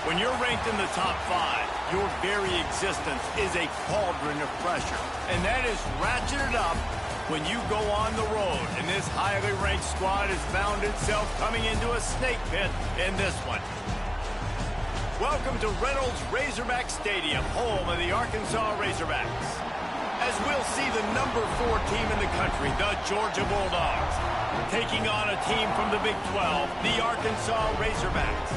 When you're ranked in the top 5, your very existence is a cauldron of pressure. And that is ratcheted up when you go on the road. And this highly ranked squad has found itself coming into a snake pit in this one. Welcome to Reynolds Razorback Stadium, home of the Arkansas Razorbacks. As we'll see the number 4 team in the country, the Georgia Bulldogs, taking on a team from the Big 12, the Arkansas Razorbacks.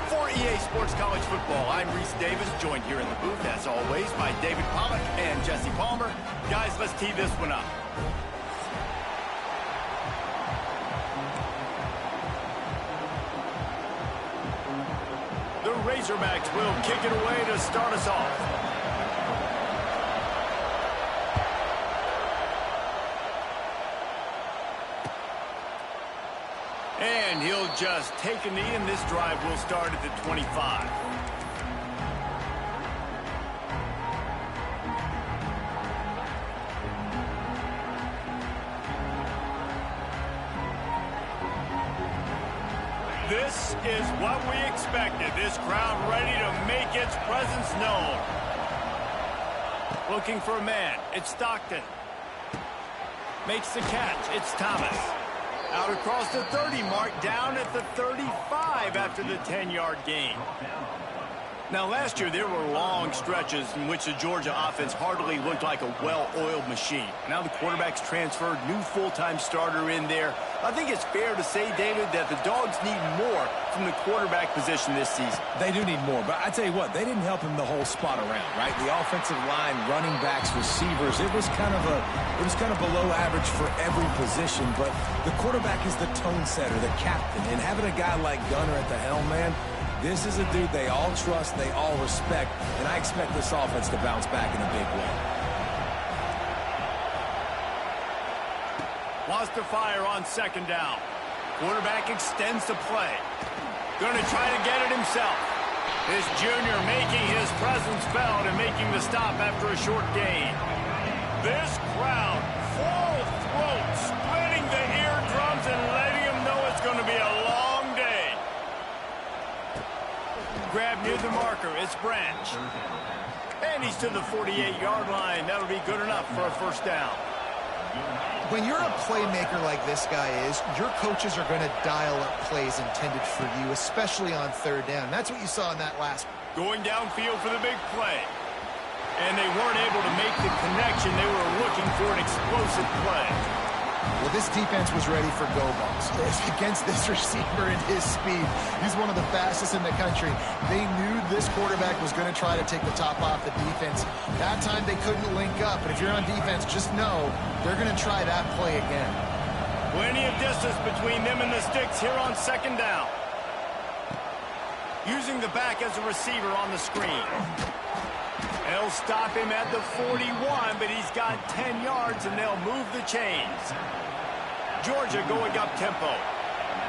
For EA Sports College Football, I'm Reese Davis, joined here in the booth, as always, by David Pollack and Jesse Palmer. Guys, let's tee this one up. The Razorbacks will kick it away to start us off. And he'll just take a knee, and this drive will start at the 25. This is what we expected. This crowd ready to make its presence known. Looking for a man. It's Stockton. Makes the catch. It's Thomas. Out across the 30 mark, down at the 35 after the 10-yard gain. Now, last year, there were long stretches in which the Georgia offense hardly looked like a well-oiled machine. Now the quarterback's transferred, new full-time starter in there. I think it's fair to say, David, that the Dogs need more from the quarterback position this season. They do need more, but I tell you what, they didn't help him the whole spot around, right? The offensive line, running backs, receivers, it was kind of below average for every position, but the quarterback is the tone setter, the captain, and having a guy like Gunner at the helm, man, this is a dude they all trust, they all respect, and I expect this offense to bounce back in a big way. Wants to fire on second down. Quarterback extends the play. Going to try to get it himself. This junior making his presence felt and making the stop after a short gain. This crowd, full throat, splitting the eardrums and letting them know it's going to be a long day. Grab near the marker. It's Branch. And he's to the 48-yard line. That'll be good enough for a first down. When you're a playmaker like this guy is, your coaches are going to dial up plays intended for you, especially on third down. That's what you saw in that last one. Going downfield for the big play. And they weren't able to make the connection. They were looking for an explosive play. Well, this defense was ready for go balls. Against this receiver and his speed, he's one of the fastest in the country. They knew this quarterback was going to try to take the top off the defense. That time they couldn't link up, but if you're on defense, just know they're going to try that play again. Plenty of distance between them and the sticks here on second down. Using the back as a receiver on the screen. They'll stop him at the 41, but he's got 10 yards, and they'll move the chains. Georgia going up tempo.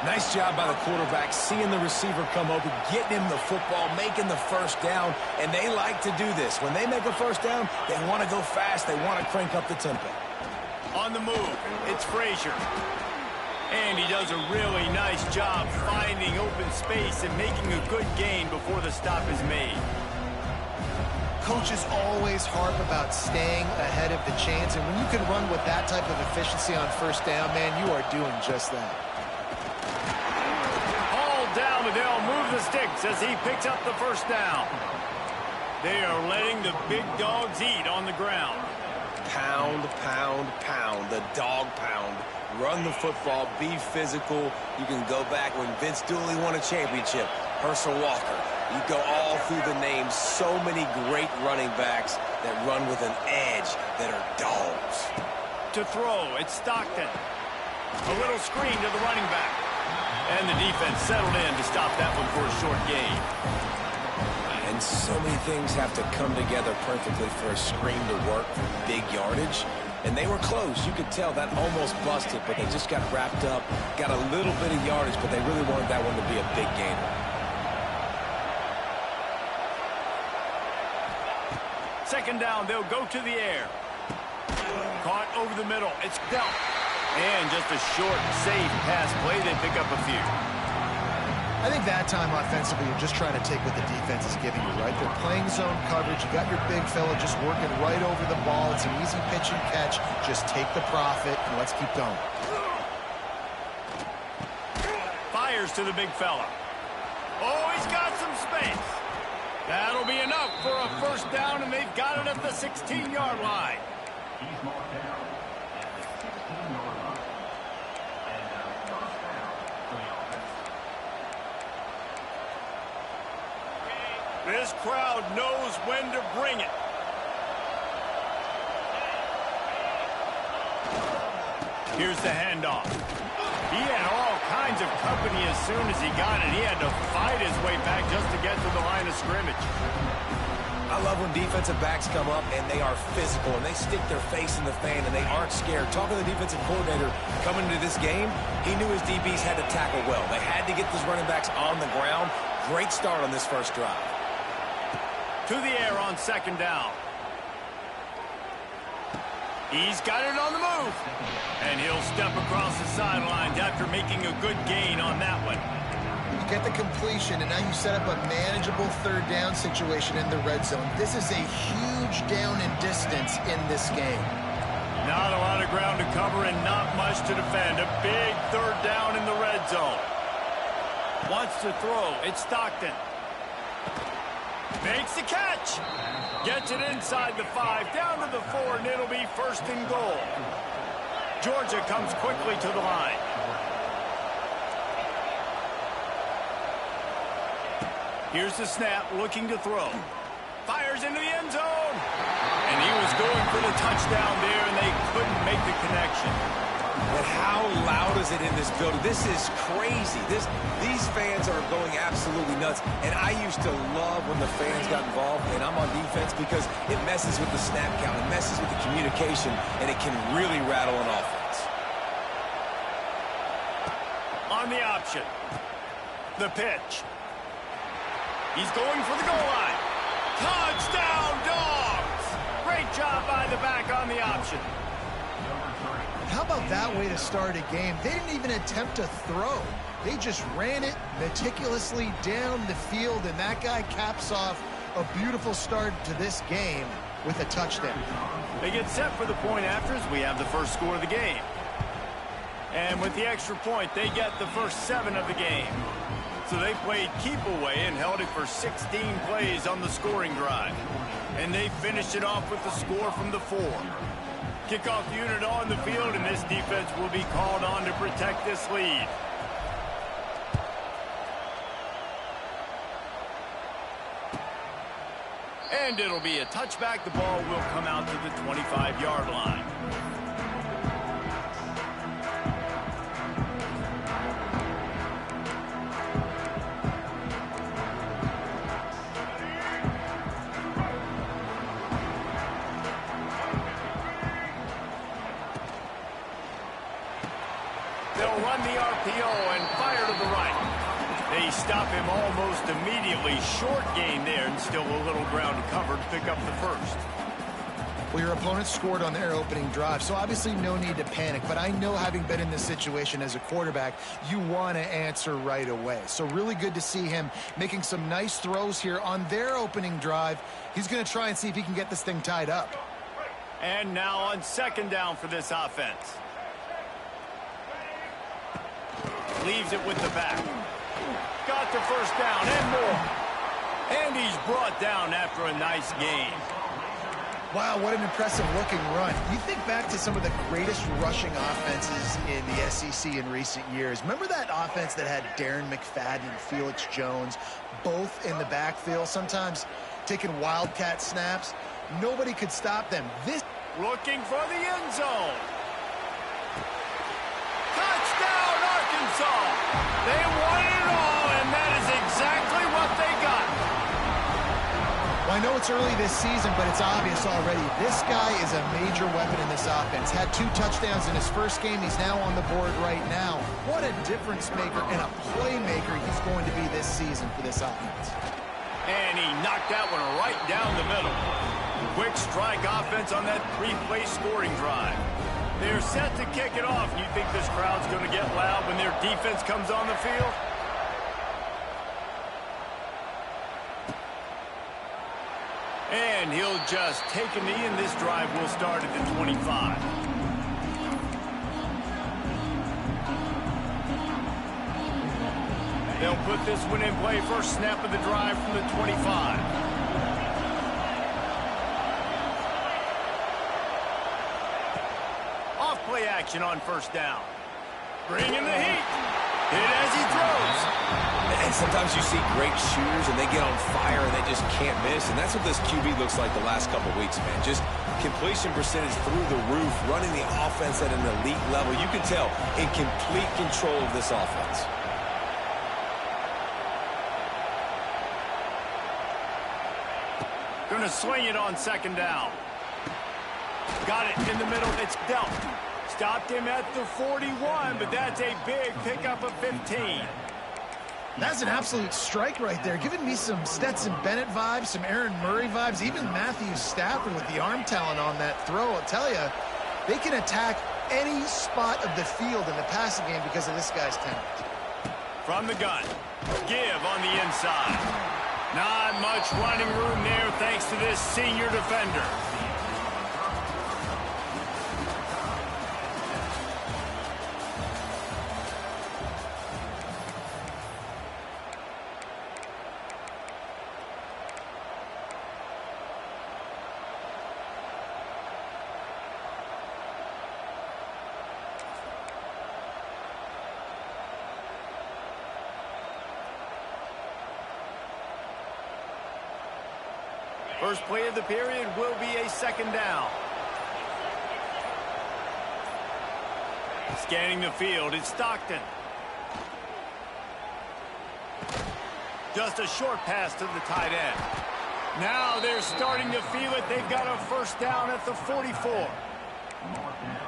Nice job by the quarterback, seeing the receiver come open, getting him the football, making the first down, and they like to do this. When they make a first down, they want to go fast. They want to crank up the tempo. On the move, it's Frazier. And he does a really nice job finding open space and making a good gain before the stop is made. Coaches always harp about staying ahead of the chains, and when you can run with that type of efficiency on first down, man, you are doing just that. All down, and they'll move the sticks as he picks up the first down. They are letting the big dogs eat on the ground. Pound, pound, pound, the dog pound. Run the football, be physical. You can go back when Vince Dooley won a championship, Herschel Walker. You go all through the names. So many great running backs that run with an edge that are dogs. To throw, it's Stockton. A little screen to the running back. And the defense settled in to stop that one for a short gain. And so many things have to come together perfectly for a screen to work for big yardage. And they were close. You could tell that almost busted, but they just got wrapped up, got a little bit of yardage, but they really wanted that one to be a big gainer. Second down, they'll go to the air. Caught over the middle. It's Delp. And just a short, safe pass play. They pick up a few. I think that time offensively, you're just trying to take what the defense is giving you, right? They're playing zone coverage. You got your big fella just working right over the ball. It's an easy pitch and catch. Just take the profit, and let's keep going. Fires to the big fella. Oh, he's got some space. That'll be enough for a first down, and they've got it at the 16-yard line. He's marked down at the 16-yard line. And first down for the offense. This crowd knows when to bring it. Here's the handoff. He had all kinds of company as soon as he got it. He had to fight his way back just to get to the line of scrimmage. I love when defensive backs come up and they are physical and they stick their face in the fan and they aren't scared. Talking to the defensive coordinator coming into this game, he knew his DBs had to tackle well. They had to get those running backs on the ground. Great start on this first drive. To the air on second down. He's got it on the move. And he'll step across the sidelines after making a good gain on that one. You get the completion, and now you set up a manageable third down situation in the red zone. This is a huge down in distance in this game. Not a lot of ground to cover and not much to defend. A big third down in the red zone. Wants to throw. It's Stockton. Makes the catch. Gets it inside the 5, down to the 4, and it'll be first and goal. Georgia comes quickly to the line. Here's the snap, looking to throw. Fires into the end zone. And he was going for the touchdown there, and they couldn't make the connection. But how loud is it in this building? This is crazy. These fans are going absolutely nuts. And I used to love when the fans got involved, and I'm on defense because it messes with the snap count. It messes with the communication, and it can really rattle an offense. On the option. The pitch. He's going for the goal line. Touchdown, Dogs! Great job by the back on the option. How about that way to start a game? They didn't even attempt to throw. They just ran it meticulously down the field, and that guy caps off a beautiful start to this game with a touchdown. They get set for the point afters. We have the first score of the game. And with the extra point, they get the first 7 of the game. So they played keep away and held it for 16 plays on the scoring drive. And they finished it off with the score from the 4. Kickoff unit on the field, and this defense will be called on to protect this lead. And it'll be a touchback. The ball will come out to the 25-yard line. They'll run the RPO and fire to the right. They stop him almost immediately. Short gain there, and still a little ground to cover to pick up the first. Well, your opponent scored on their opening drive, so obviously no need to panic. But I know, having been in this situation as a quarterback, you want to answer right away. So really good to see him making some nice throws here on their opening drive. He's going to try and see if he can get this thing tied up. And now on second down for this offense. Leaves it with the back. Got the first down and more. And he's brought down after a nice gain. Wow, what an impressive looking run. You think back to some of the greatest rushing offenses in the SEC in recent years. Remember that offense that had Darren McFadden and Felix Jones both in the backfield, sometimes taking wildcat snaps? Nobody could stop them. This looking for the end zone. Touchdown, Arkansas. They won it all, and that is exactly what they got. Well, I know it's early this season, but it's obvious already. This guy is a major weapon in this offense. Had 2 touchdowns in his first game. He's now on the board right now. What a difference maker and a playmaker he's going to be this season for this offense. And he knocked that one right down the middle. Quick strike offense on that 3-play scoring drive. They're set to kick it off. You think this crowd's going to get loud when their defense comes on the field? And he'll just take a knee, and this drive will start at the 25. They'll put this one in play. First snap of the drive from the 25. Off play action on first down. Bringing the heat. Hit as he throws. And sometimes you see great shooters and they get on fire and they just can't miss. And that's what this QB looks like the last couple weeks, man. Just completion percentage through the roof, running the offense at an elite level. You can tell in complete control of this offense. Going to swing it on second down. Got it in the middle. It's dealt. Stopped him at the 41, but that's a big pickup of 15. That's an absolute strike right there, giving me some Stetson Bennett vibes, some Aaron Murray vibes, even Matthew Stafford with the arm talent on that throw. I'll tell you, they can attack any spot of the field in the passing game because of this guy's talent. From the gun, give on the inside. Not much running room there thanks to this senior defender. First play of the period will be a second down. Scanning the field, it's Stockton. Just a short pass to the tight end. Now they're starting to feel it. They've got a first down at the 44.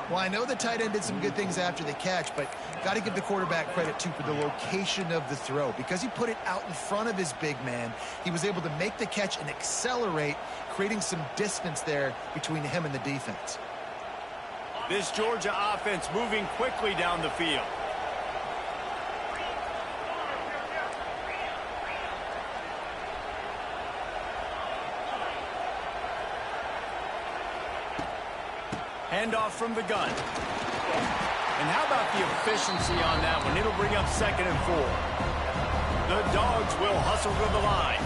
Well, I know the tight end did some good things after the catch, but got to give the quarterback credit, too, for the location of the throw. Because he put it out in front of his big man, he was able to make the catch and accelerate, creating some distance there between him and the defense. This Georgia offense moving quickly down the field. Handoff from the gun. And how about the efficiency on that one? It'll bring up 2nd and 4. The Dogs will hustle to the line.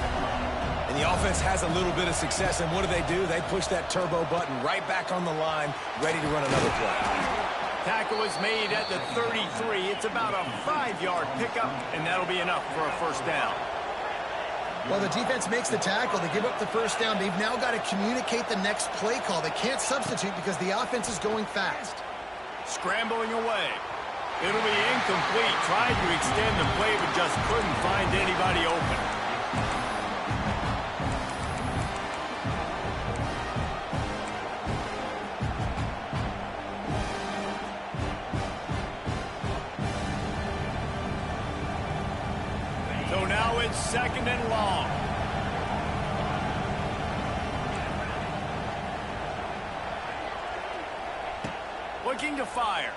And the offense has a little bit of success, and what do? They push that turbo button right back on the line, ready to run another play. Tackle is made at the 33. It's about a 5-yard pickup, and that'll be enough for a first down. Well, the defense makes the tackle. They give up the first down. They've now got to communicate the next play call. They can't substitute because the offense is going fast. Scrambling away. It'll be incomplete. Tried to extend the play, but just couldn't find anybody open. So now it's 2nd and long. Looking to fire.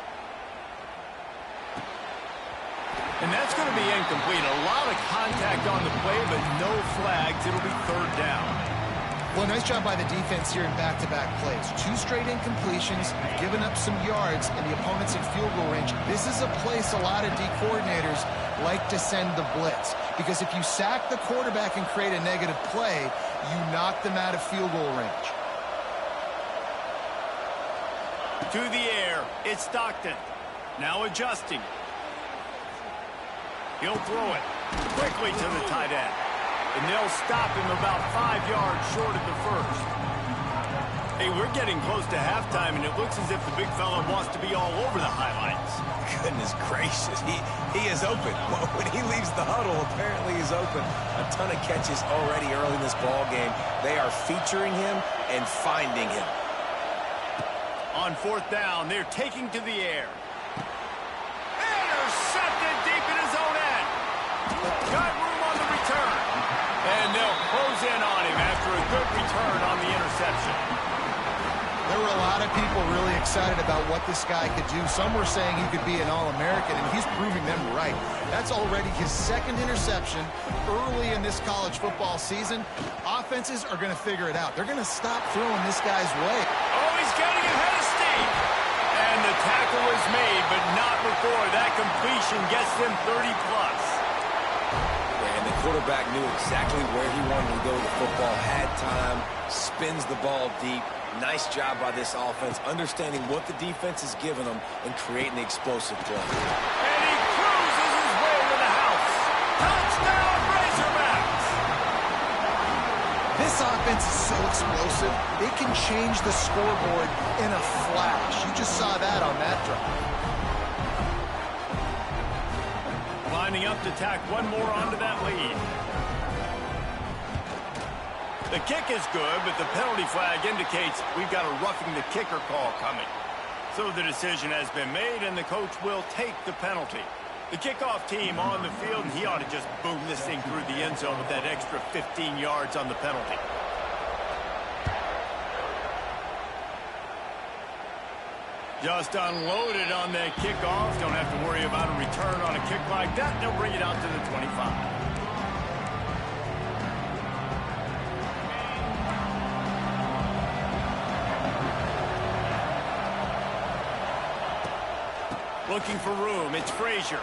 And that's going to be incomplete. A lot of contact on the play, but no flags. It'll be 3rd down. Well, nice job by the defense here in back-to-back plays. 2 straight incompletions, given up some yards, and the opponent's in field goal range. This is a place a lot of D coordinators like to send the blitz. Because if you sack the quarterback and create a negative play, you knock them out of field goal range. To the air, it's Stockton. Now adjusting. He'll throw it quickly to the tight end. And they'll stop him about 5 yards short of the first. Hey, we're getting close to halftime, and it looks as if the big fella wants to be all over the highlights. Goodness gracious, he is open. When he leaves the huddle, apparently he's open. A ton of catches already early in this ball game. They are featuring him and finding him. On 4th down, they're taking to the air. Intercepted deep in his own end. Got room on the return. And they'll close in on him after a good return on the interception. There were a lot of people really excited about what this guy could do. Some were saying he could be an All-American, and he's proving them right. That's already his second interception early in this college football season. Offenses are going to figure it out. They're going to stop throwing this guy's way. Oh, he's getting ahead of steam. And the tackle was made, but not before that completion gets them 30-plus. And the quarterback knew exactly where he wanted to go with the football, had time, spins the ball deep. Nice job by this offense, understanding what the defense is giving them and creating the explosive play. And he cruises his way to the house. Touchdown, Razorbacks! This offense is so explosive, it can change the scoreboard in a flash. You just saw that on that drive. Lining up to tack one more onto that lead. The kick is good, but the penalty flag indicates we've got a roughing the kicker call coming. So the decision has been made, and the coach will take the penalty. The kickoff team on the field, and he ought to just boom this thing through the end zone with that extra 15 yards on the penalty. Just unloaded on that kickoff. Don't have to worry about a return on a kick like that. They'll bring it out to the 25. Looking for room. It's Frazier.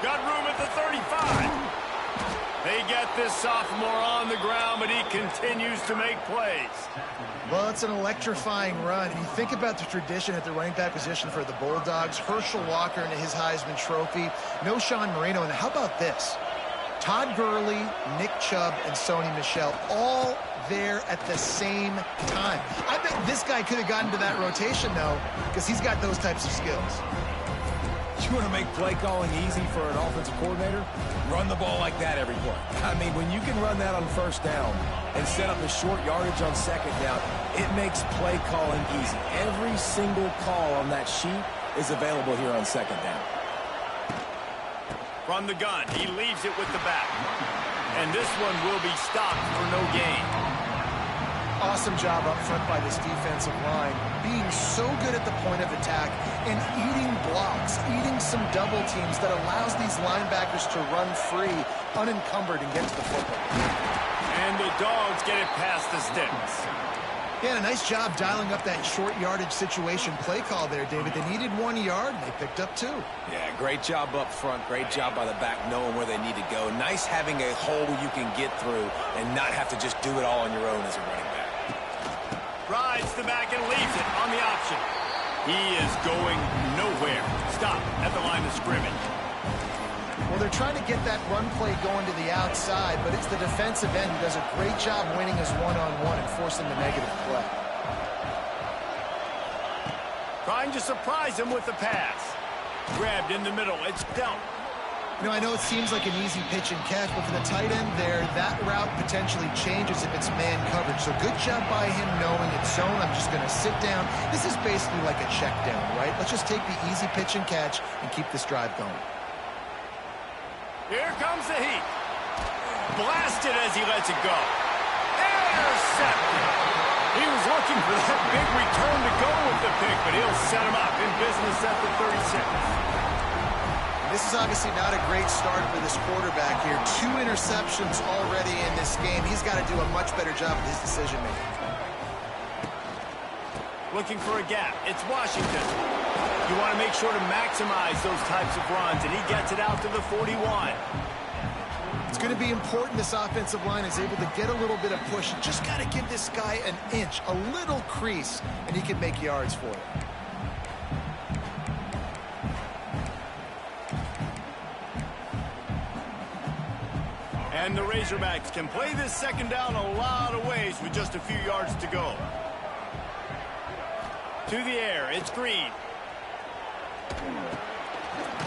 Got room at the 35. They get this sophomore on the ground, but he continues to make plays. Well, it's an electrifying run. And you think about the tradition at the running back position for the Bulldogs. Herschel Walker into his Heisman Trophy. No Sean Marino. And how about this? Todd Gurley, Nick Chubb, and Sony Michel all there at the same time. I bet this guy could have gotten to that rotation, though, because he's got those types of skills. You want to make play calling easy for an offensive coordinator? Run the ball like that every play. I mean, when you can run that on first down and set up a short yardage on second down, it makes play calling easy. Every single call on that sheet is available here on second down. From the gun, he leaves it with the back. And this one will be stopped for no gain. Awesome job up front by this defensive line, being so good at the point of attack and eating blocks, eating some double teams that allows these linebackers to run free, unencumbered, and get to the football. And the Dogs get it past the sticks. Yeah, a nice job dialing up that short yardage situation play call there, David. They needed 1 yard, and they picked up 2. Yeah, great job up front. Great job by the back knowing where they need to go. Nice having a hole you can get through and not have to just do it all on your own as a running back. Rides the back and leaves it on the option. He is going nowhere. Stop at the line of scrimmage. Well, they're trying to get that run play going to the outside, but it's the defensive end who does a great job winning his one-on-one and forcing the negative play. Trying to surprise him with the pass. Grabbed in the middle. It's down. You know, I know it seems like an easy pitch and catch, but for the tight end there, that route potentially changes if it's man coverage. So good job by him knowing it's zone. I'm just going to sit down. This is basically like a check down, right? Let's just take the easy pitch and catch and keep this drive going. Here comes the heat. Blasted as he lets it go. Intercepted. He was looking for that big return to go with the pick, but he'll set him up in business at the 36. This is obviously not a great start for this quarterback here. 2 interceptions already in this game. He's got to do a much better job with his decision-making. Looking for a gap. It's Washington. You want to make sure to maximize those types of runs, and he gets it out to the 41. It's going to be important this offensive line is able to get a little bit of push. You just got to give this guy an inch, a little crease, and he can make yards for it. And the Razorbacks can play this second down a lot of ways with just a few yards to go. To the air, it's Green.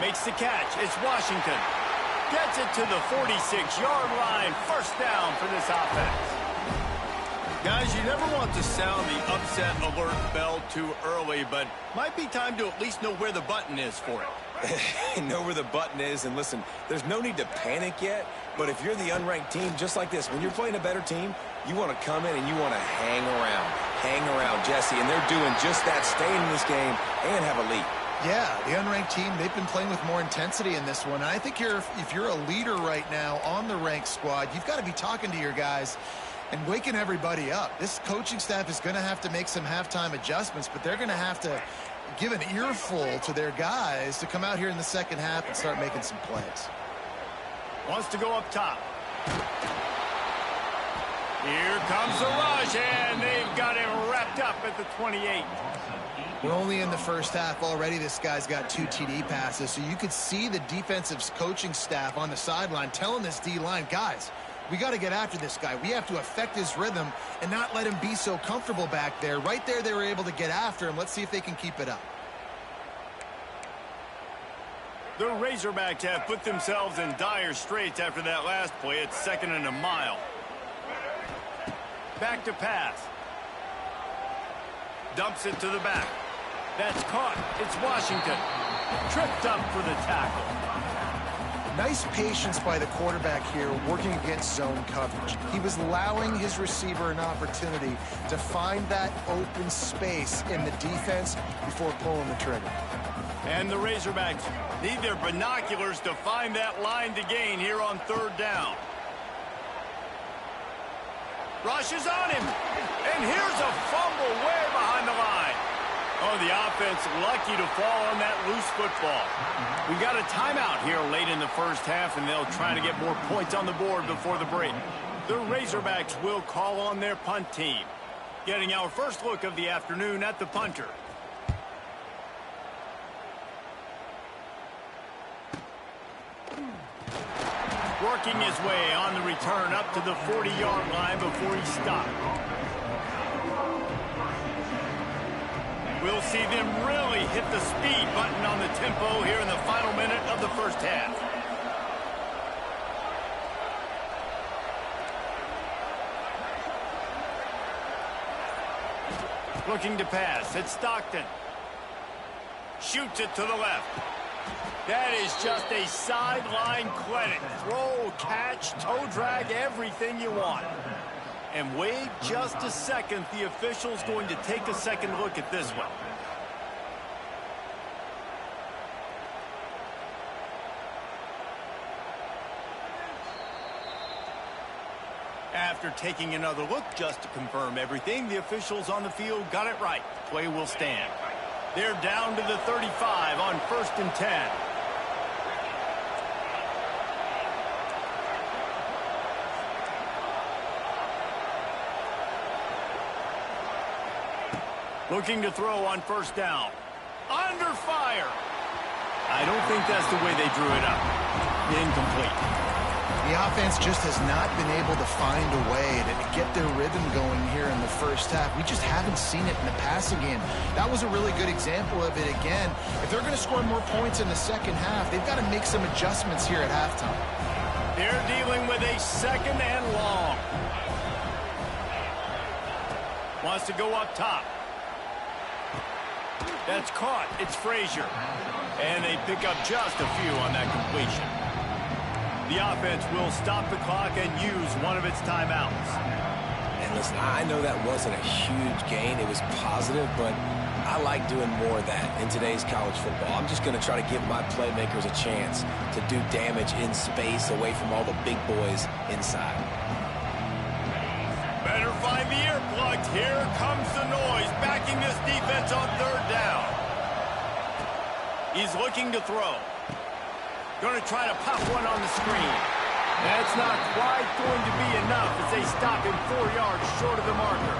Makes the catch, it's Washington. Gets it to the 46-yard line. First down for this offense. Guys, you never want to sound the upset alert bell too early, but might be time to at least know where the button is for it. Know where the button is, and listen, there's no need to panic yet, but if you're the unranked team, just like this, when you're playing a better team, you want to come in and you want to hang around. hang around Jesse, and they're doing just that, staying in this game and have a lead. Yeah, the unranked team, they've been playing with more intensity in this one. And I think if you're a leader right now on the ranked squad, you've got to be talking to your guys and waking everybody up. This coaching staff is going to have to make some halftime adjustments, but they're going to have to give an earful to their guys to come out here in the second half and start making some plays. Wants to go up top. Here comes the rush, and they've got him wrapped up at the 28. We're only in the first half. Already this guy's got 2 TD passes, so you could see the defensive coaching staff on the sideline telling this D-line, guys, we got to get after this guy. We have to affect his rhythm and not let him be so comfortable back there. Right there, they were able to get after him. Let's see if they can keep it up. The Razorbacks have put themselves in dire straits after that last play. It's 2nd and a mile. Back to pass. Dumps it to the back. That's caught. It's Washington. Tripped up for the tackle. Nice patience by the quarterback here working against zone coverage. He was allowing his receiver an opportunity to find that open space in the defense before pulling the trigger. And the Razorbacks need their binoculars to find that line to gain here on 3rd down. Rushes on him. And here's a fumble way behind the line. Oh, the offense lucky to fall on that loose football. We got a timeout here late in the first half, and they'll try to get more points on the board before the break. The Razorbacks will call on their punt team. Getting our first look of the afternoon at the punter. Working his way on the return up to the 40-yard line before he stopped. We'll see them really hit the speed button on the tempo here in the final minute of the first half. Looking to pass. It's Stockton. Shoots it to the left. That is just a sideline clinic. Throw, catch, toe drag, everything you want. And wait just a second. The official's going to take a second look at this one. After taking another look just to confirm everything, the officials on the field got it right. Play will stand. They're down to the 35 on 1st and 10. Looking to throw on 1st down. Under fire. I don't think that's the way they drew it up. Incomplete. The offense just has not been able to find a way to get their rhythm going here in the first half. We just haven't seen it in the passing game. That was a really good example of it again. If they're going to score more points in the second half, they've got to make some adjustments here at halftime. They're dealing with a 2nd and long. Wants to go up top. That's caught. It's Frazier. And they pick up just a few on that completion. The offense will stop the clock and use one of its timeouts. And listen, I know that wasn't a huge gain. It was positive, but I like doing more of that in today's college football. I'm just going to try to give my playmakers a chance to do damage in space away from all the big boys inside. Better find the earplugs. Here comes the noise, backing this defense on 3rd down. He's looking to throw. Going to try to pop one on the screen. That's not quite going to be enough as they stop him 4 yards short of the marker.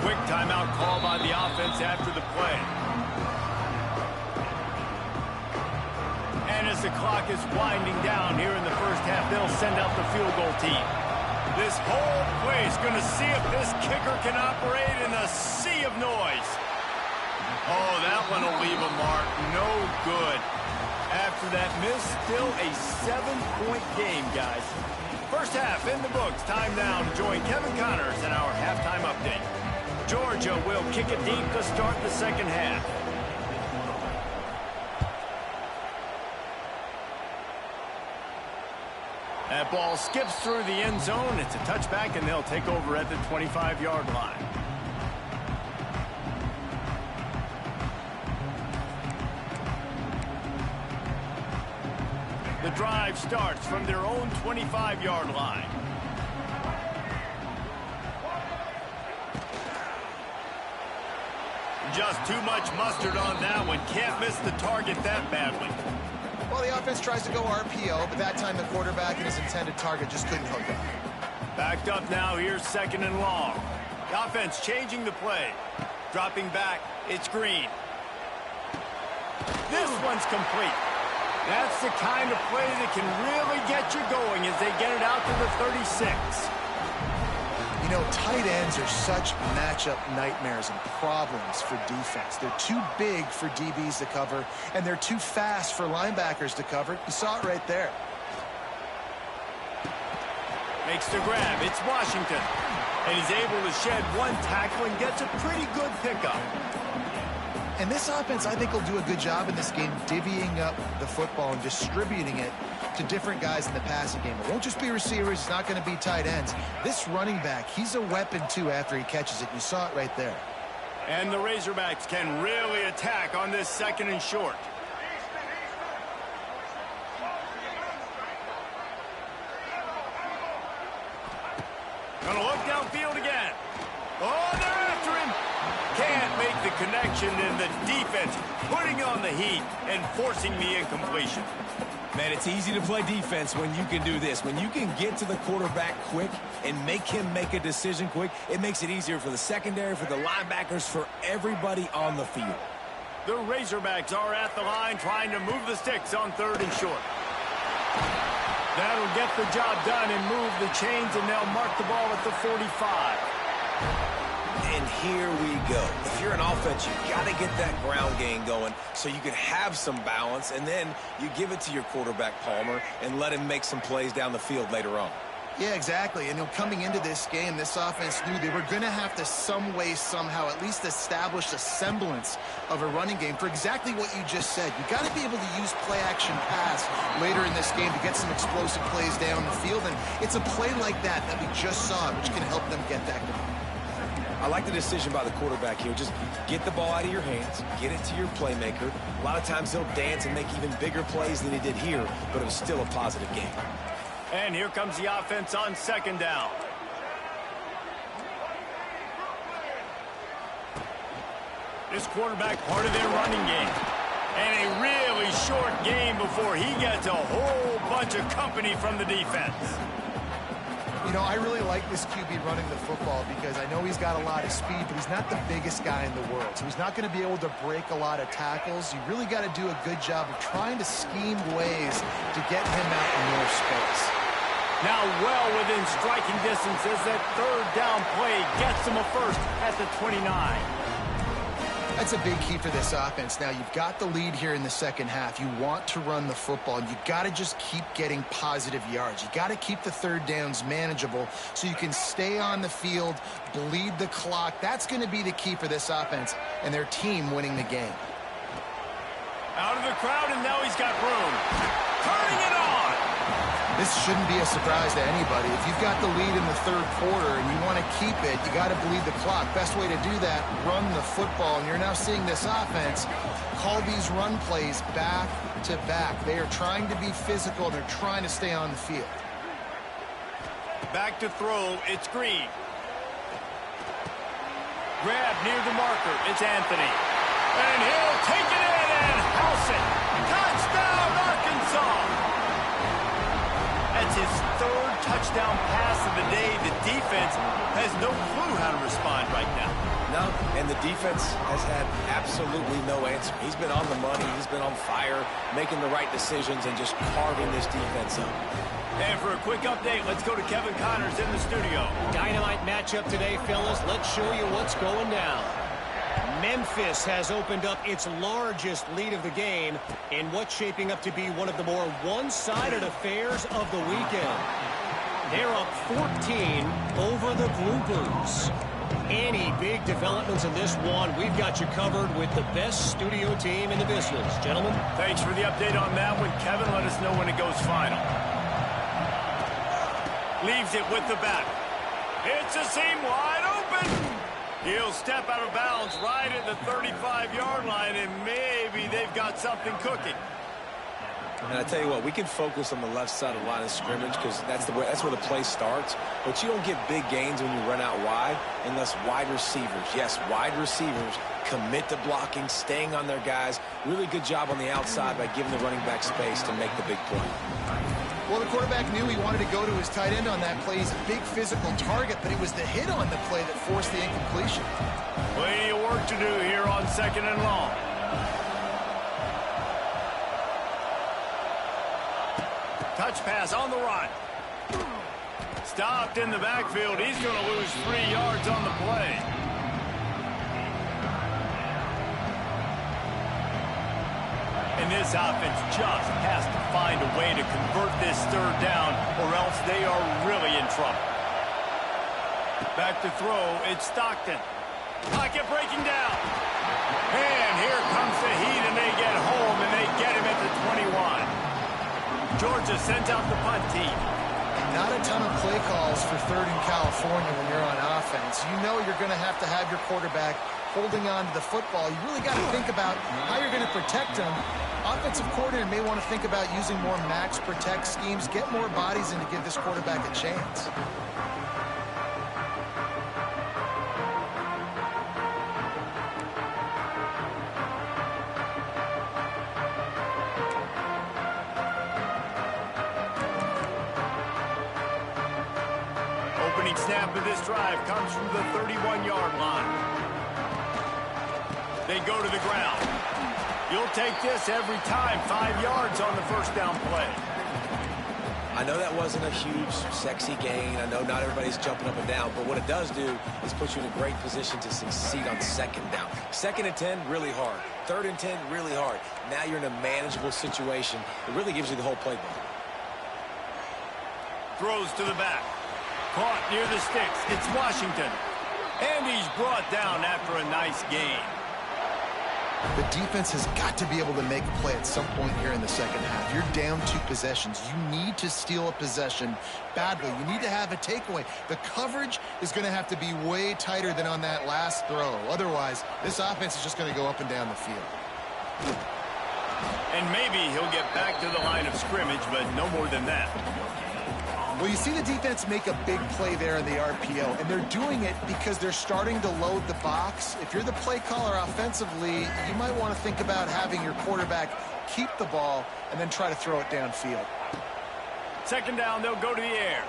Quick timeout call by the offense after the play. And as the clock is winding down here in the first half, they'll send out the field goal team. This whole play is going to see if this kicker can operate in a sea of noise. Oh, that one will leave a mark. No good. After that miss, still a 7-point game, guys. First half in the books. Time now to join Kevin Connors in our halftime update. Georgia will kick it deep to start the second half. That ball skips through the end zone. It's a touchback, and they'll take over at the 25-yard line. The drive starts from their own 25-yard line. Just too much mustard on that one. Can't miss the target that badly. Well, the offense tries to go RPO, but that time the quarterback and his intended target just couldn't hook up. Backed up now. Here's 2nd and long. The offense changing the play. Dropping back. It's Green. This one's complete. That's the kind of play that can really get you going as they get it out to the 36. You know, tight ends are such matchup nightmares and problems for defense. They're too big for DBs to cover, and they're too fast for linebackers to cover. You saw it right there. Makes the grab. It's Washington. And he's able to shed one tackle and gets a pretty good pickup. And this offense, I think, will do a good job in this game divvying up the football and distributing it to different guys in the passing game. It won't just be receivers. It's not going to be tight ends. This running back, he's a weapon, too, after he catches it. You saw it right there. And the Razorbacks can really attack on this 2nd and short. Gonna look downfield again. Oh, they're after him. Can't make the connection, and the defense putting on the heat and forcing the incompletion. Man, it's easy to play defense when you can do this. When you can get to the quarterback quick and make him make a decision quick, it makes it easier for the secondary, for the linebackers, for everybody on the field. The Razorbacks are at the line trying to move the sticks on 3rd and short. That'll get the job done and move the chains, and they'll mark the ball at the 45. And here we go. If you're an offense, you've got to get that ground game going so you can have some balance, and then you give it to your quarterback, Palmer, and let him make some plays down the field later on. Yeah, exactly. And coming into this game, this offense knew they were going to have to some way, somehow, at least establish a semblance of a running game for exactly what you just said. You got to be able to use play-action pass later in this game to get some explosive plays down the field. And it's a play like that we just saw, which can help them get that going. I like the decision by the quarterback here. Just get the ball out of your hands, get it to your playmaker. A lot of times he'll dance and make even bigger plays than he did here, but it was still a positive game. And here comes the offense on 2nd down. This quarterback part of their running game. And a really short game before he gets a whole bunch of company from the defense. You know, I really like this QB running the football because I know he's got a lot of speed, but he's not the biggest guy in the world. So he's not going to be able to break a lot of tackles. You really got to do a good job of trying to scheme ways to get him out in more space. Now well within striking distance as that 3rd down play gets him a first at the 29. That's a big key for this offense. Now, you've got the lead here in the 2nd half. You want to run the football, and you got to just keep getting positive yards. You got to keep the 3rd downs manageable so you can stay on the field, bleed the clock. That's going to be the key for this offense and their team winning the game. Out of the crowd, and now he's got room. Turning it on. This shouldn't be a surprise to anybody. If you've got the lead in the 3rd quarter and you want to keep it, you got to bleed the clock. Best way to do that, run the football. And you're now seeing this offense call these run plays back to back. They are trying to be physical. They're trying to stay on the field. Back to throw. It's Green. Grab near the marker. It's Anthony. And he'll take it in and house it. Touchdown, Arkansas. That's his 3rd touchdown pass of the day. The defense has no clue how to respond right now. No, and the defense has had absolutely no answer. He's been on the money. He's been on fire, making the right decisions and just carving this defense up. And for a quick update, let's go to Kevin Connors in the studio. Dynamite matchup today, fellas. Let's show you what's going down. Memphis has opened up its largest lead of the game in what's shaping up to be one of the more one-sided affairs of the weekend. They're up 14 over the Groupers. Any big developments in this one, we've got you covered with the best studio team in the business. Gentlemen? Thanks for the update on that one, Kevin. Let us know when it goes final. Leaves it with the back. It's a seam wide open. He'll step out of bounds right at the 35-yard line, and maybe they've got something cooking. And I tell you what, we can focus on the left side of the line of scrimmage because that's where the play starts. But you don't get big gains when you run out wide unless wide receivers, yes, wide receivers, commit to blocking, staying on their guys. Really good job on the outside by giving the running back space to make the big play. Well, the quarterback knew he wanted to go to his tight end on that play. He's a big physical target, but it was the hit on the play that forced the incompletion. Plenty of work to do here on 2nd and long. Touch pass on the run. Stopped in the backfield. He's going to lose 3 yards on the play. And this offense just has to find a way to convert this 3rd down, or else they are really in trouble. Back to throw. It's Stockton. Pocket breaking down. And here comes the heat, and they get home, and they get him at the 21. Georgia sends out the punt team. Not a ton of play calls for 3rd in California when you're on offense. You know you're going to have your quarterback holding on to the football. You really got to think about how you're going to protect him. Offensive coordinator may want to think about using more max protect schemes, get more bodies in to give this quarterback a chance. Opening snap of this drive comes from the 31-yard line. They go to the ground. You'll take this every time. 5 yards on the 1st down play. I know that wasn't a huge, sexy gain. I know not everybody's jumping up and down, but what it does do is put you in a great position to succeed on 2nd down. 2nd and 10, really hard. 3rd and 10, really hard. Now you're in a manageable situation. It really gives you the whole playbook. Throws to the back. Caught near the sticks. It's Washington. And he's brought down after a nice gain. The defense has got to be able to make a play at some point here in the 2nd half. You're down 2 possessions. You need to steal a possession badly. You need to have a takeaway. The coverage is going to have to be way tighter than on that last throw. Otherwise, this offense is just going to go up and down the field. And maybe he'll get back to the line of scrimmage, but no more than that. Well, you see the defense make a big play there in the RPO, and they're doing it because they're starting to load the box. If you're the play caller offensively, you might want to think about having your quarterback keep the ball and then try to throw it downfield. 2nd down, they'll go to the air.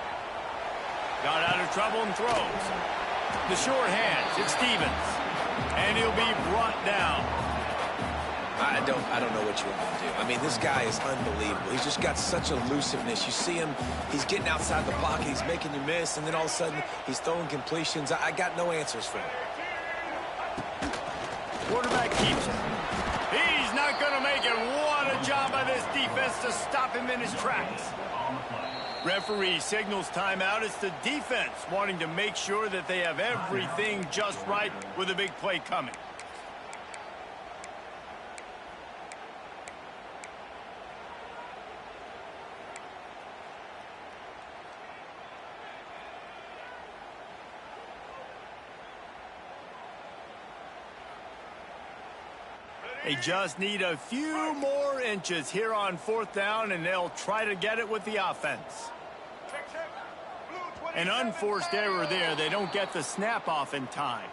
Got out of trouble and throws. The short hands, it's Stevens. And he'll be brought down. I don't know what you want to do. I mean, this guy is unbelievable. He's just got such elusiveness. You see him, he's getting outside the pocket, he's making you miss, and then all of a sudden, he's throwing completions. I got no answers for him. Quarterback keeps it. He's not going to make it. What a job by this defense to stop him in his tracks. Referee signals timeout. It's the defense wanting to make sure that they have everything just right with a big play coming. They just need a few more inches here on 4th down, and they'll try to get it with the offense. An unforced error there. They don't get the snap off in time.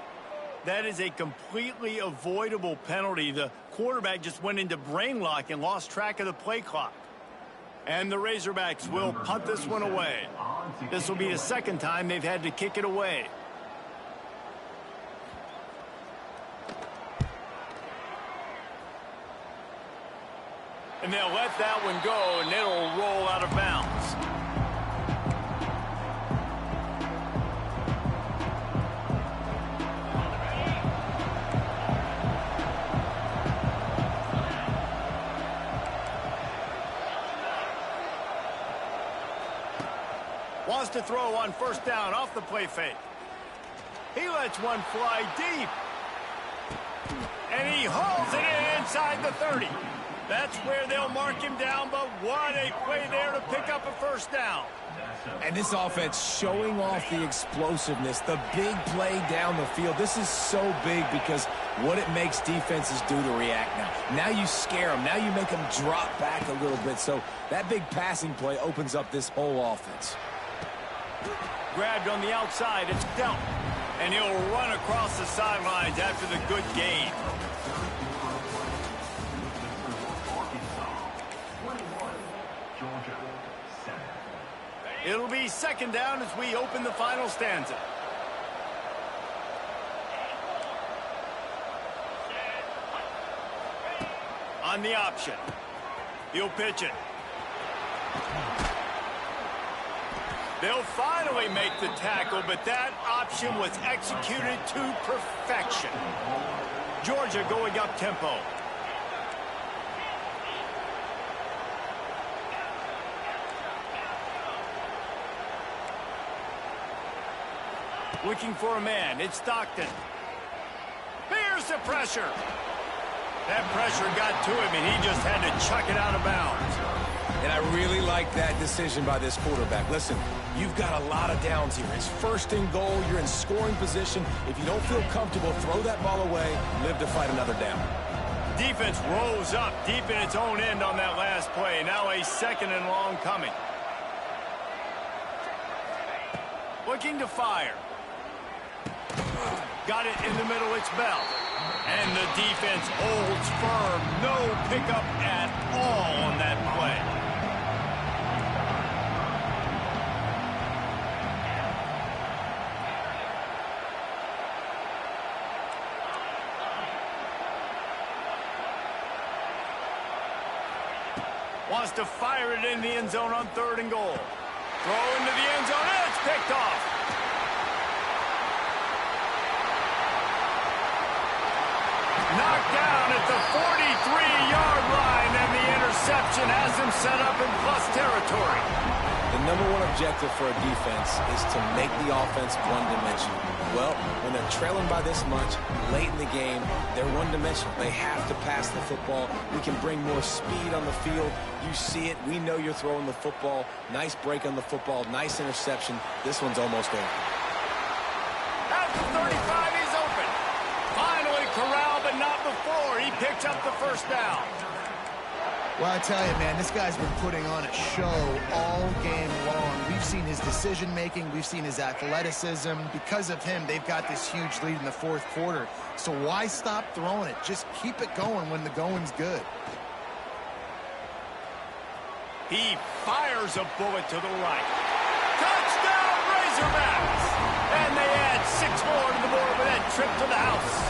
That is a completely avoidable penalty. The quarterback just went into brain lock and lost track of the play clock. And the Razorbacks will punt this one away. This will be the 2nd time they've had to kick it away. And they'll let that one go, and it'll roll out of bounds. Wants to throw on 1st down off the play fake. He lets one fly deep. And he hauls it in inside the 30. That's where they'll mark him down, but what a play there to pick up a 1st down. And this offense showing off the explosiveness, the big play down the field. This is so big because what it makes defenses do to react now. Now you scare them. Now you make them drop back a little bit. So that big passing play opens up this whole offense. Grabbed on the outside. It's dealt. And he'll run across the sidelines after the good gain. It'll be second down as we open the final stanza. On the option. He'll pitch it. They'll finally make the tackle, but that option was executed to perfection. Georgia going up tempo. Looking for a man. It's Stockton. Here's the pressure. That pressure got to him, and he just had to chuck it out of bounds. And I really like that decision by this quarterback. Listen, you've got a lot of downs here. It's first and goal. You're in scoring position. If you don't feel comfortable, throw that ball away. Live to fight another down. Defense rose up deep in its own end on that last play. Now a second and long coming. Looking to fire. Got it in the middle. It's Bell. And the defense holds firm. No pickup at all on that play. Wants to fire it in the end zone on third and goal. Throw into the end zone. And it's picked off. Knocked down at the 43-yard line, and the interception has him set up in plus territory. The number one objective for a defense is to make the offense one-dimensional. Well, when they're trailing by this much, late in the game, they're one-dimensional. They have to pass the football. We can bring more speed on the field. You see it. We know you're throwing the football. Nice break on the football. Nice interception. This one's almost over. At the 35, he's open. Finally corralled, but not before. He picked up the first down. Well, I tell you, man, this guy's been putting on a show all game long. We've seen his decision-making. We've seen his athleticism. Because of him, they've got this huge lead in the fourth quarter. So why stop throwing it? Just keep it going when the going's good. He fires a bullet to the right. Touchdown, Razorbacks! And they add 6 more to the board with that trip to the house.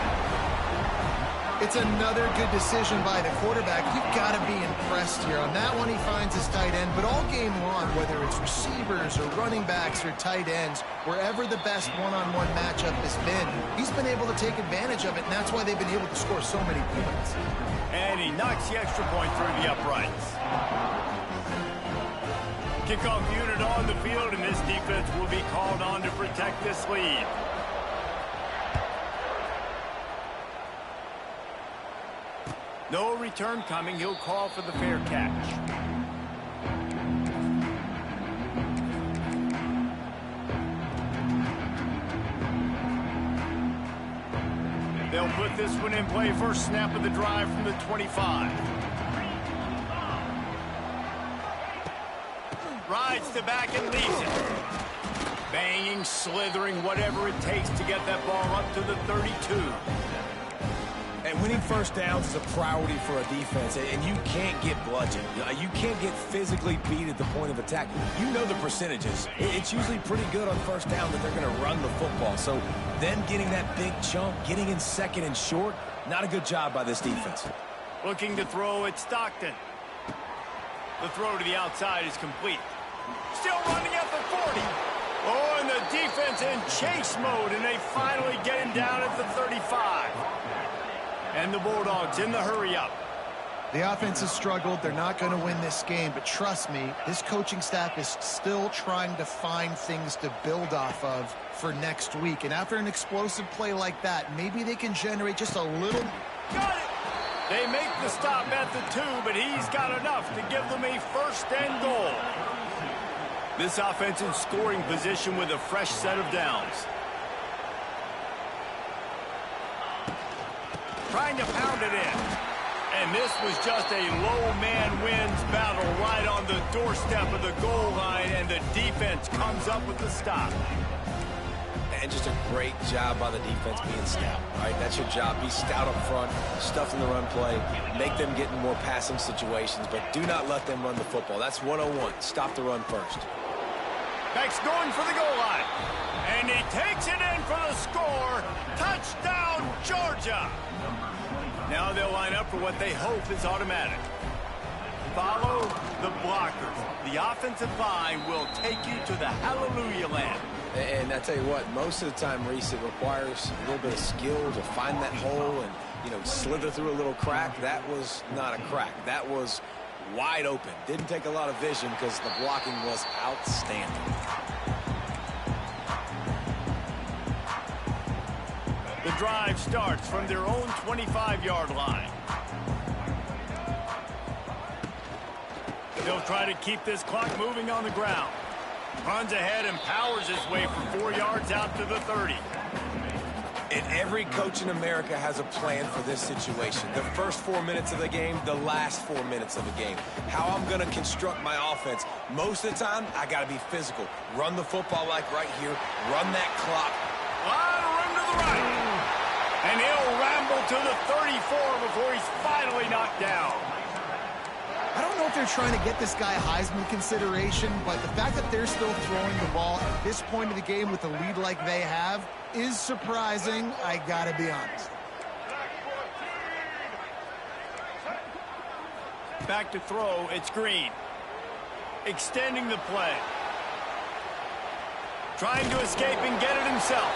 It's another good decision by the quarterback. You've got to be impressed here. On that one, he finds his tight end. But all game long, whether it's receivers or running backs or tight ends, wherever the best one-on-one matchup has been, he's been able to take advantage of it, and that's why they've been able to score so many points. And he knocks the extra point through the uprights. Kickoff unit on the field, and this defense will be called on to protect this lead. No return coming. He'll call for the fair catch. They'll put this one in play. First snap of the drive from the 25. Rides the back and leaves it. Banging, slithering, whatever it takes to get that ball up to the 32. And winning first downs is a priority for a defense, and you can't get bludgeoned. You can't get physically beat at the point of attack. You know the percentages. It's usually pretty good on first down that they're going to run the football. So then getting that big chunk, getting in second and short, not a good job by this defense. Looking to throw at Stockton. The throw to the outside is complete. Still running at the 40. Oh, and the defense in chase mode, and they finally get him down at the 35. And the Bulldogs in the hurry-up. The offense has struggled. They're not going to win this game. But trust me, this coaching staff is still trying to find things to build off of for next week. And after an explosive play like that, maybe they can generate just a little. Got it! They make the stop at the 2, but he's got enough to give them a first and goal. This offense in scoring position with a fresh set of downs. Trying to pound it in. And this was just a low man wins battle right on the doorstep of the goal line, and the defense comes up with the stop. And just a great job by the defense being stout, right? That's your job. Be stout up front, stuff in the run play, make them get in more passing situations, but do not let them run the football. That's 101. Stop the run first. Beck's going for the goal line. And he takes it in for the score. Touchdown, Georgia. Now they'll line up for what they hope is automatic. Follow the blockers. The offensive line will take you to the hallelujah land. And I tell you what, most of the time, Reese, it requires a little bit of skill to find that hole and, you know, slither through a little crack. That was not a crack. That was wide open. Didn't take a lot of vision because the blocking was outstanding. The drive starts from their own 25-yard line. They'll try to keep this clock moving on the ground. Runs ahead and powers his way for 4 yards out to the 30. And every coach in America has a plan for this situation. The first 4 minutes of the game, the last 4 minutes of the game. How I'm going to construct my offense. Most of the time, I got to be physical. Run the football like right here. Run that clock. Lot of room to the right. And he'll ramble to the 34 before he's finally knocked down. I don't know if they're trying to get this guy Heisman consideration, but the fact that they're still throwing the ball at this point of the game with a lead like they have is surprising, I gotta be honest. Back to throw, it's Green. Extending the play. Trying to escape and get it himself.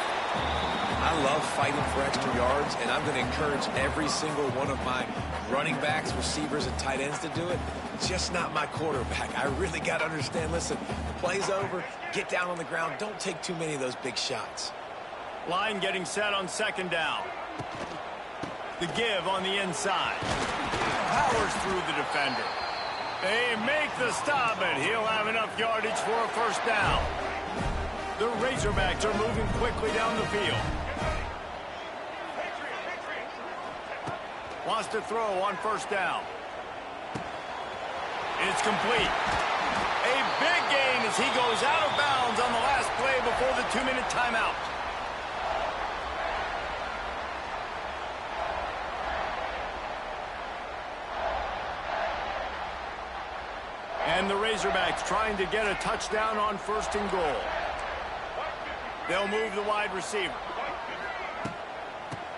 I love fighting for extra yards, and I'm going to encourage every single one of my running backs, receivers, and tight ends to do it. Just not my quarterback. I really got to understand, listen, the play's over, get down on the ground, don't take too many of those big shots. Line getting set on second down. The give on the inside. Powers through the defender. They make the stop, and he'll have enough yardage for a first down. The Razorbacks are moving quickly down the field. Wants to throw on first down. It's complete. A big gain as he goes out of bounds on the last play before the 2-minute timeout. And the Razorbacks trying to get a touchdown on first and goal. They'll move the wide receiver.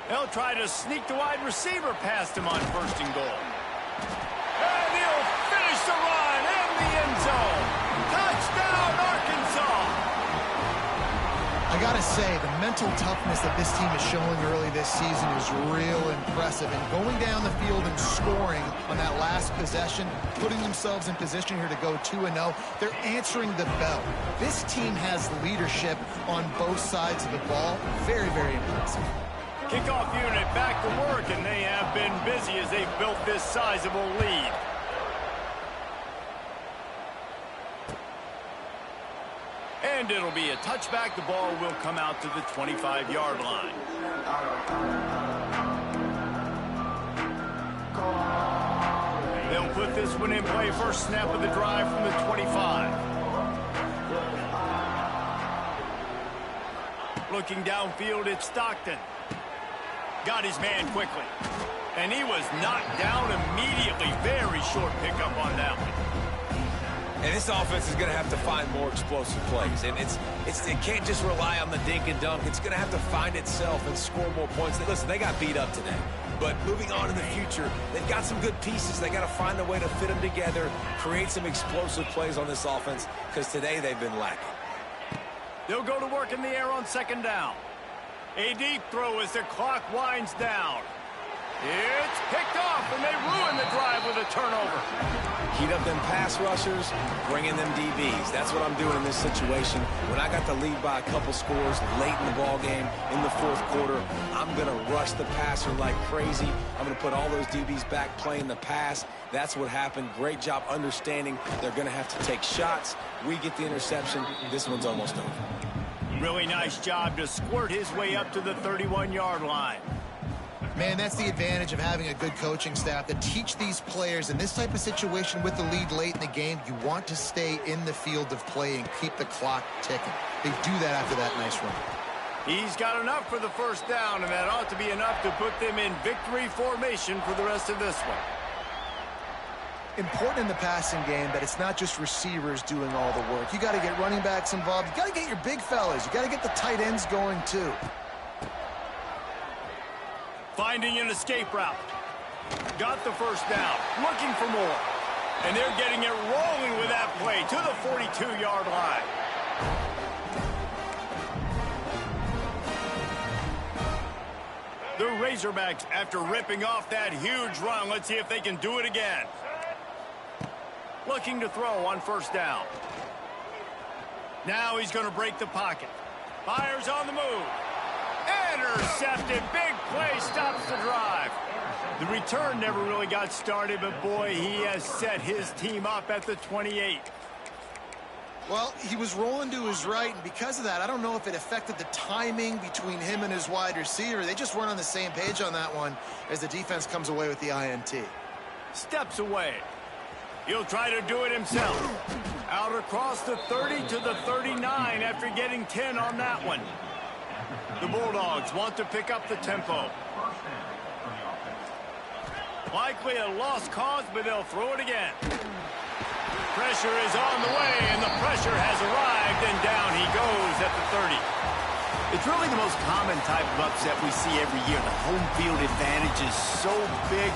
They'll try to sneak the wide receiver past him on first and goal. And he'll finish the run in the end zone. Touchdown, Arkansas! I gotta say, the mental toughness that this team is showing early this season is real impressive. And going down the field and scoring on that last possession, putting themselves in position here to go 2-0, they're answering the bell. This team has leadership on both sides of the ball. Very, very impressive. Kickoff unit back to work, and they have been busy as they've built this sizable lead. And it'll be a touchback. The ball will come out to the 25-yard line. They'll put this one in play. First snap of the drive from the 25. Looking downfield, it's Stockton. Got his man quickly. And he was knocked down immediately. Very short pickup on that one. And this offense is going to have to find more explosive plays. And it can't just rely on the dink and dunk. It's going to have to find itself and score more points. Listen, they got beat up today. But moving on in the future, they've got some good pieces. They got to find a way to fit them together, create some explosive plays on this offense, because today they've been lacking. They'll go to work in the air on second down. A deep throw as the clock winds down. It's picked off, and they ruin the drive with a turnover. Heat up them pass rushers, bring in them DBs. That's what I'm doing in this situation. When I got the lead by a couple scores late in the ball game, in the fourth quarter, I'm going to rush the passer like crazy. I'm going to put all those DBs back playing the pass. That's what happened. Great job understanding they're going to have to take shots. We get the interception. This one's almost over. Really nice job to squirt his way up to the 31-yard line. Man, that's the advantage of having a good coaching staff to teach these players in this type of situation with the lead late in the game. You want to stay in the field of play and keep the clock ticking. They do that after that nice run. He's got enough for the first down, and that ought to be enough to put them in victory formation for the rest of this one. Important in the passing game that it's not just receivers doing all the work. You got to get running backs involved. You got to get your big fellas. You got to get the tight ends going too. Finding an escape route. Got the first down. Looking for more. And they're getting it rolling with that play to the 42-yard line. The Razorbacks, after ripping off that huge run, let's see if they can do it again. Looking to throw on first down. Now he's going to break the pocket. Fires on the move. Intercepted. Big play stops the drive. The return never really got started, but boy, he has set his team up at the 28. Well, he was rolling to his right, and because of that, I don't know if it affected the timing between him and his wide receiver. They just weren't on the same page on that one as the defense comes away with the INT. Steps away. He'll try to do it himself. Out across the 30 to the 39 after getting 10 on that one. The Bulldogs want to pick up the tempo. Likely a lost cause, but they'll throw it again. Pressure is on the way, and the pressure has arrived, and down he goes at the 30. It's really the most common type of upset we see every year. The home field advantage is so big.